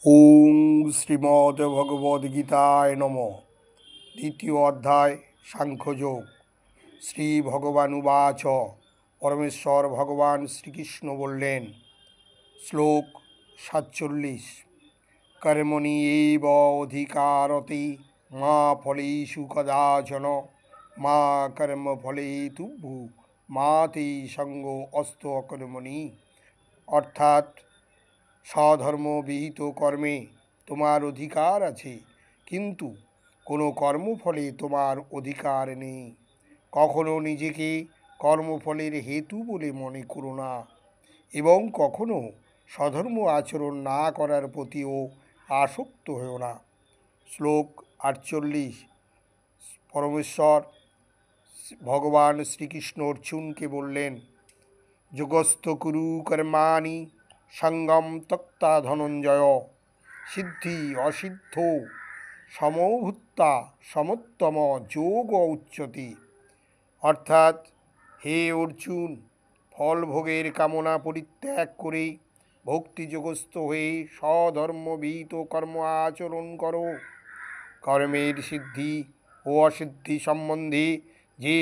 ওং শ্রীমদ্ভগবদ্গীতায় নমঃ। দ্বিতীয় অধ্যায় সাংখ্যযোগ। শ্রী ভগবানুবাচ। পরমেশ্বর ভগবান শ্রীকৃষ্ণ বললেন, শ্লোক 47। কর্মণি এব অধিকারতে মা ফলেষু কদাচন মা কর্মফলে তুভ্যু মা তে সঙ্গ অস্ত কর্মণি। অর্থাৎ স্বধর্ম বিহিত কর্মে তোমার অধিকার আছে, কিন্তু কোনো কর্মফলে তোমার অধিকার নেই। কখনো নিজেকে কর্মফলের হেতু বলে মনে করো না, এবং কখনো স্বধর্ম আচরণ না করার প্রতিও আসক্ত হও না। শ্লোক 48। পরমেশ্বর ভগবান শ্রীকৃষ্ণ অর্জুনকে বললেন, যোগস্থ কুরু কর্মাণি সঙ্গম ত্যক্তা ধনঞ্জয় সিদ্ধি অসিদ্ধ সমভূত্তা সমোত্তম যোগ উচ্যতে। অর্থাৎ, হে অর্জুন, ফল ভোগের কামনা পরিত্যাগ করে ভক্তিযোগস্থ হয়ে স্বধর্মবিহিত কর্ম আচরণ করো। কর্মের সিদ্ধি ও অসিদ্ধি সম্বন্ধে যে